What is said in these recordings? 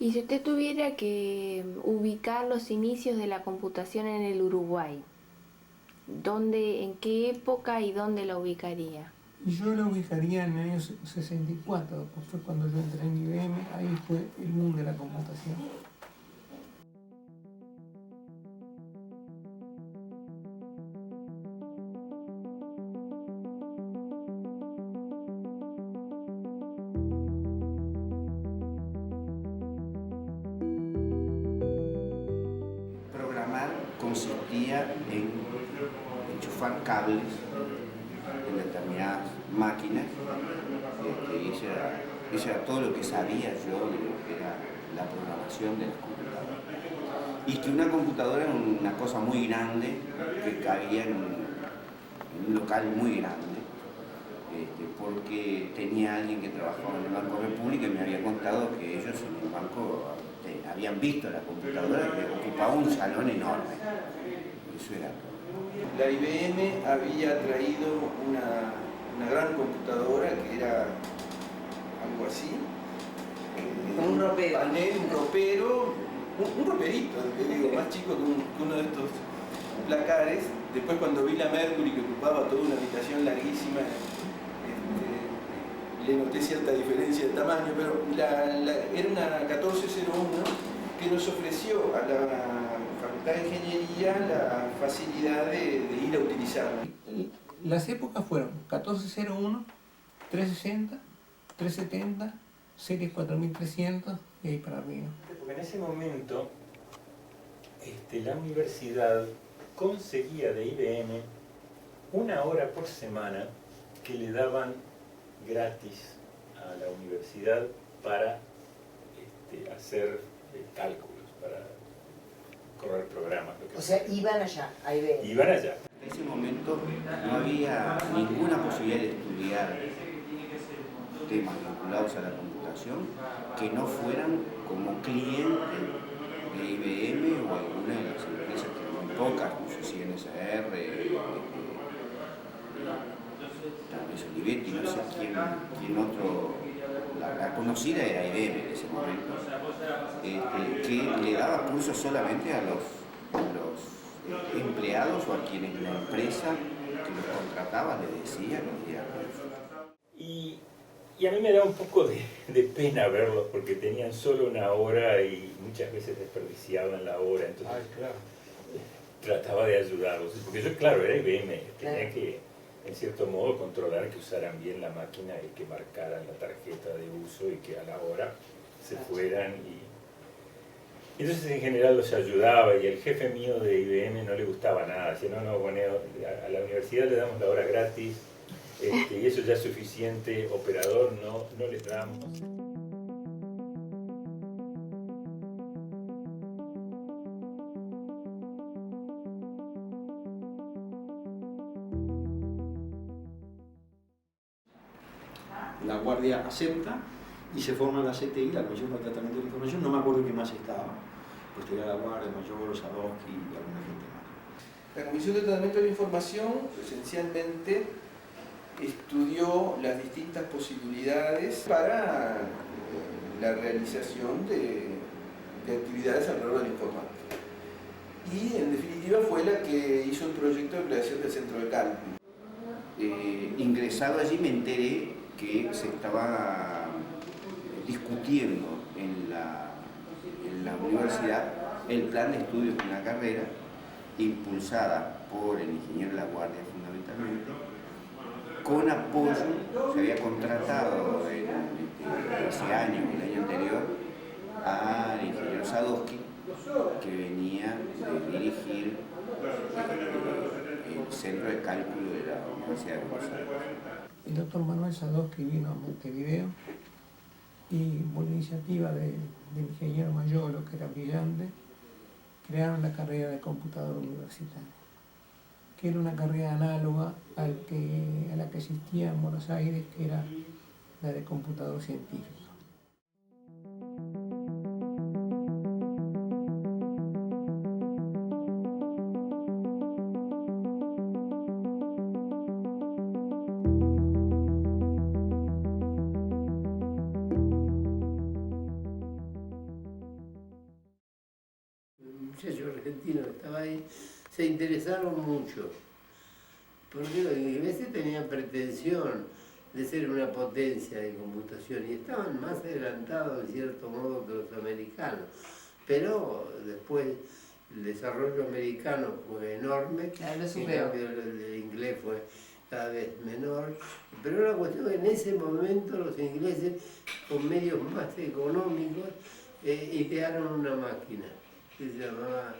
Y si usted tuviera que ubicar los inicios de la computación en el Uruguay, ¿dónde, en qué época y dónde la ubicaría? Y yo la ubicaría en el año 64, pues fue cuando yo entré en IBM, ahí fue el boom de la computación. Programar consistía en enchufar cables en determinadas máquinas. Eso era todo lo que sabía yo de lo que era la programación de las computadoras. Y que una computadora era una cosa muy grande, que cabía en un local muy grande, porque tenía alguien que trabajaba en el Banco República y me había contado que ellos en el banco habían visto la computadora que ocupaba un salón enorme. Eso era todo. La IBM había traído una gran computadora que era algo así. Un ropero. Un ropero, un roperito, te digo, más chico que uno de estos placares. Después cuando vi la Mercury que ocupaba toda una habitación larguísima, le noté cierta diferencia de tamaño, pero era una 1401 que nos ofreció a la Facultad de Ingeniería la facilidad de ir a utilizarla. Las épocas fueron 1401, 360, 370, series 4300 y ahí para arriba. Porque en ese momento la universidad conseguía de IBM una hora por semana que le daban gratis a la universidad para hacer cálculos, para correr programas. O sea, iban allá, a IBM. Iban allá. En ese momento no había ninguna posibilidad de estudiar temas vinculados a la computación que no fueran como cliente de IBM o alguna de las empresas, que eran muy pocas, no sé si NSR, tal vez Olivetti, no sé quién otro. La conocida era IBM en ese momento, que le daba cursos solamente a los empleados o a quienes la empresa que los contrataba le decía los días. Y a mí me da un poco de pena verlos porque tenían solo una hora y muchas veces desperdiciaban la hora, entonces trataba de ayudarlos, porque yo, claro, era IBM, tenía que en cierto modo controlar que usaran bien la máquina y que marcaran la tarjeta de uso y que a la hora se fueran. Y entonces en general los ayudaba, y el jefe mío de IBM no le gustaba nada, decía, no, bueno, a la universidad le damos la hora gratis, y eso ya es suficiente, operador no les damos. La Guardia acepta y se forma la CTI, la Comisión para el Tratamiento de la Información. No me acuerdo qué más estaba. Posterior a la Guardia, Mayor, Sadowski y alguna gente más. La Comisión de Tratamiento de la Información esencialmente estudió las distintas posibilidades para la realización de actividades alrededor de la informática. Y en definitiva fue la que hizo el proyecto de creación del Centro de Cálculo. Ingresado allí me enteré que se estaba discutiendo en la universidad el plan de estudios de una carrera impulsada por el ingeniero de la Guardia fundamentalmente, con apoyo. Se había contratado ese año, el año anterior, al ingeniero Sadowski, que venía de dirigir el centro de cálculo de la Universidad de Buenos Aires. El doctor Manuel Sadowski vino a Montevideo y por iniciativa del ingeniero Mayolo, que era brillante, crearon la carrera de computador universitario, que era una carrera análoga a la que existía en Buenos Aires, que era la de computador científico. muchachos argentinos que estaban ahí se interesaron mucho, porque los ingleses tenían pretensión de ser una potencia de computación y estaban más adelantados en cierto modo que los americanos, pero después el desarrollo americano fue enorme, Claro, en cambio el inglés fue cada vez menor, pero la cuestión es que en ese momento los ingleses, con medios más económicos, idearon una máquina que se llamaba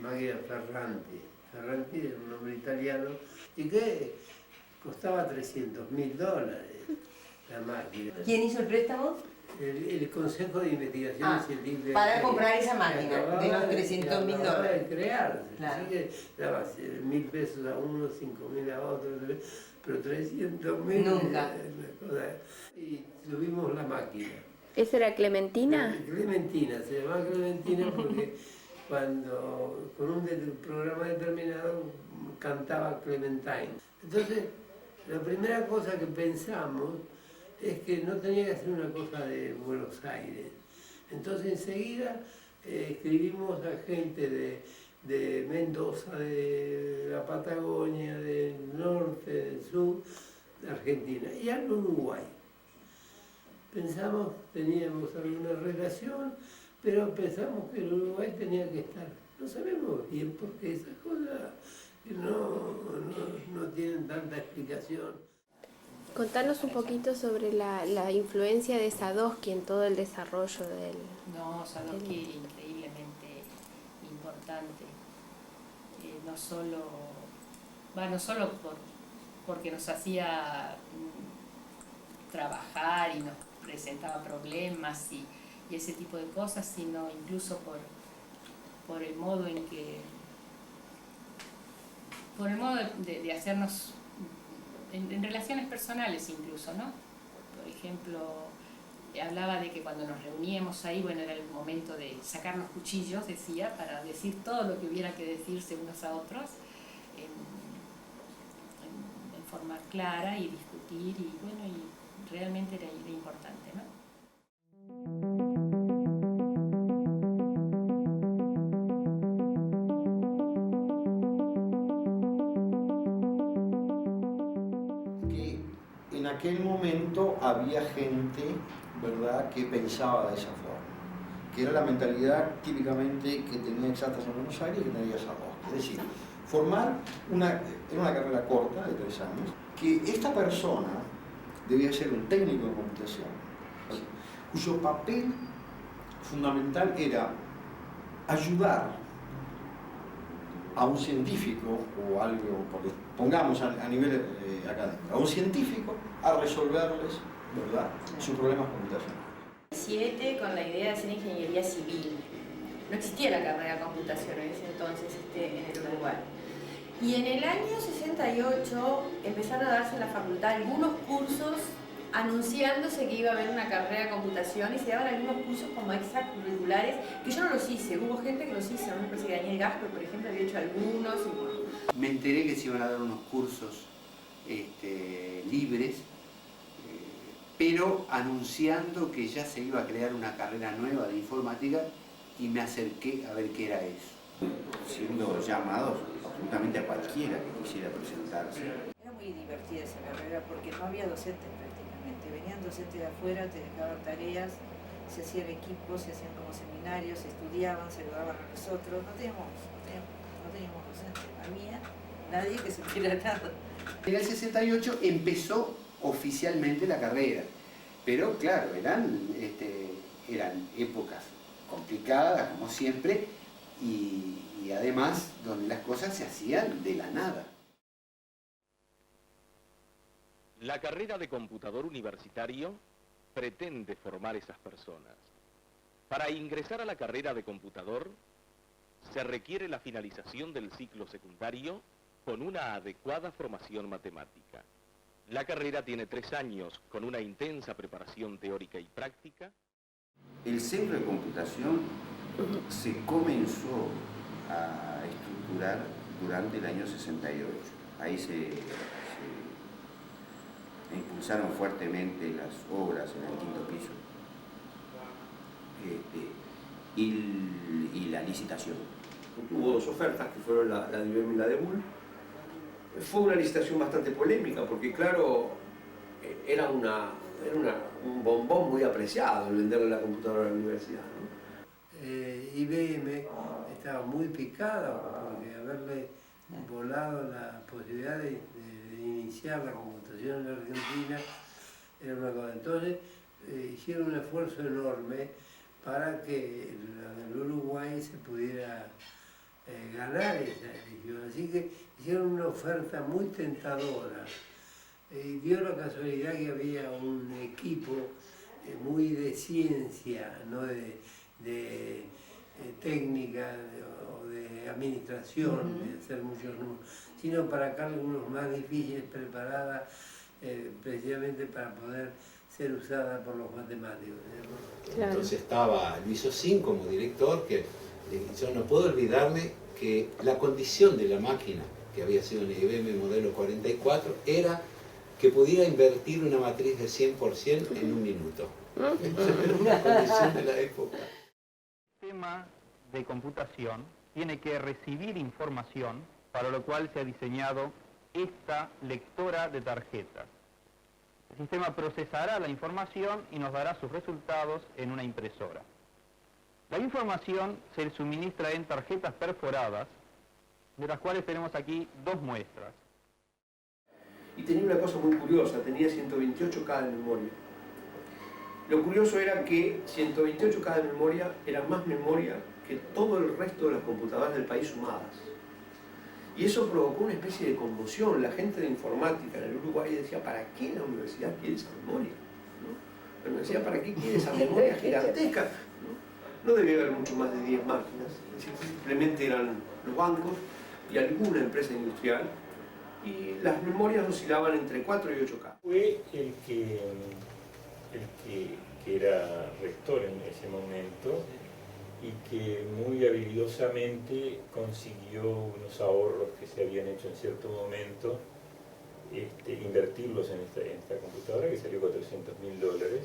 máquina Ferranti. Ferranti era un nombre italiano y que costaba $300.000 la máquina. ¿Quién hizo el préstamo? El Consejo de Investigaciones Científicas. Para comprar esa máquina de los $300.000. De crear. Claro. Así que daba 1.000 pesos a uno, 5.000 a otro, pero 300.000. Nunca. Y tuvimos la máquina. ¿Esa era Clementina? Clementina, se llamaba Clementina porque cuando con un programa determinado cantaba Clementine. Entonces, la primera cosa que pensamos es que no tenía que hacer una cosa de Buenos Aires. Entonces enseguida escribimos a gente de Mendoza, de la Patagonia, del norte, del sur, de Argentina y al Uruguay. Pensamos, teníamos alguna relación, pero pensamos que el Uruguay tenía que estar. No sabemos bien porque esas cosas no tienen tanta explicación. Contanos un poquito sobre la influencia de Sadowski en todo el desarrollo del... No, Sadowski increíblemente importante. No solo porque nos hacía trabajar y nos presentaba problemas y ese tipo de cosas, sino incluso por el modo en que... por el modo de hacernos... En relaciones personales incluso, ¿no? Por ejemplo, hablaba de que cuando nos reuníamos ahí, bueno, era el momento de sacar los cuchillos, decía, para decir todo lo que hubiera que decirse unos a otros, en forma clara y discutir, y bueno, y realmente era importante, ¿no? En aquel momento había gente, ¿verdad?, que pensaba de esa forma, que era la mentalidad típicamente que tenía Exactas en Buenos Aires y que tenía Sadowski. Es decir, formar era una carrera corta de 3 años, que esta persona debía ser un técnico de computación, cuyo papel fundamental era ayudar a un científico o algo, pongamos a nivel académico, a un científico a resolverles, ¿verdad?, sus problemas computacionales. 7 con la idea de hacer ingeniería civil. No existía la carrera de computación en ese entonces en el Uruguay. Y en el año 68 empezaron a darse en la facultad algunos cursos anunciándose que iba a haber una carrera de computación y se daban algunos cursos como extracurriculares que yo no los hice, hubo gente que los hizo, me parece que Daniel Gasper, por ejemplo, había hecho algunos y bueno. Me enteré que se iban a dar unos cursos libres, pero anunciando que ya se iba a crear una carrera nueva de informática y me acerqué a ver qué era eso. Siendo llamados absolutamente a cualquiera que quisiera presentarse. Era muy divertida esa carrera porque no había docentes prácticamente, venían docentes de afuera, te dejaban tareas, se hacían equipos, se hacían como seminarios, se estudiaban, se ayudaban a nosotros, no teníamos docentes, no había nadie que supiera nada. En el 68 empezó oficialmente la carrera, pero claro, eran épocas complicadas, como siempre, y además donde las cosas se hacían de la nada. La carrera de computador universitario pretende formar esas personas. Para ingresar a la carrera de computador, se requiere la finalización del ciclo secundario con una adecuada formación matemática. La carrera tiene 3 años con una intensa preparación teórica y práctica. El centro de computación se comenzó a estructurar durante el año 68. Ahí se impulsaron fuertemente las obras en el 5.º piso. Y la licitación. Hubo dos ofertas, que fueron la de IBM y la de Bull. Fue una licitación bastante polémica, porque claro, era un bombón muy apreciado el venderle la computadora a la universidad, ¿no? IBM estaba muy picada porque haberle volado la posibilidad de iniciar la computación en la Argentina era una cosa. Entonces hicieron un esfuerzo enorme para que el Uruguay se pudiera ganar esa elección. Así que hicieron una oferta muy tentadora. Y dio la casualidad que había un equipo muy de ciencia, no de técnica o de administración, de hacer muchos números, sino para cálculos más difíciles, preparada precisamente para poder ser usada por los matemáticos. Claro. Entonces estaba Luis Ocín como director, que yo no puedo olvidarme que la condición de la máquina, que había sido una IBM modelo 44, era que pudiera invertir una matriz de 100% en un minuto. Era una condición de la época. El sistema de computación tiene que recibir información, para lo cual se ha diseñado esta lectora de tarjetas. El sistema procesará la información y nos dará sus resultados en una impresora. La información se suministra en tarjetas perforadas, de las cuales tenemos aquí dos muestras. Y tenía una cosa muy curiosa, tenía 128K de memoria. Lo curioso era que 128K de memoria era más memoria que todo el resto de las computadoras del país sumadas. Y eso provocó una especie de conmoción. La gente de informática en el Uruguay decía, ¿para qué la universidad quiere esa memoria? ¿No? La universidad, ¿para qué quiere esa memoria gigantesca? No debía haber mucho más de 10 máquinas. Es decir, simplemente eran los bancos y alguna empresa industrial. Y las memorias oscilaban entre 4 y 8K. Fue el que era rector en ese momento y que muy habilidosamente consiguió unos ahorros que se habían hecho en cierto momento, invertirlos en esta computadora, que salió $400.000,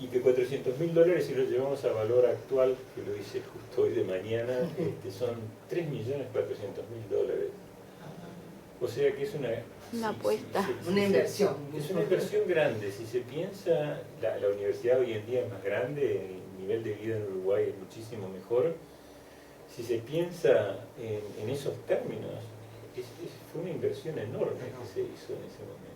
y que $400.000, si lo llevamos a valor actual, que lo hice justo hoy de mañana, son $3.400.000. O sea que es una apuesta, una inversión. Es una inversión grande. Si se piensa, la universidad hoy en día es más grande, el nivel de vida en Uruguay es muchísimo mejor. Si se piensa en esos términos, fue una inversión enorme que se hizo en ese momento.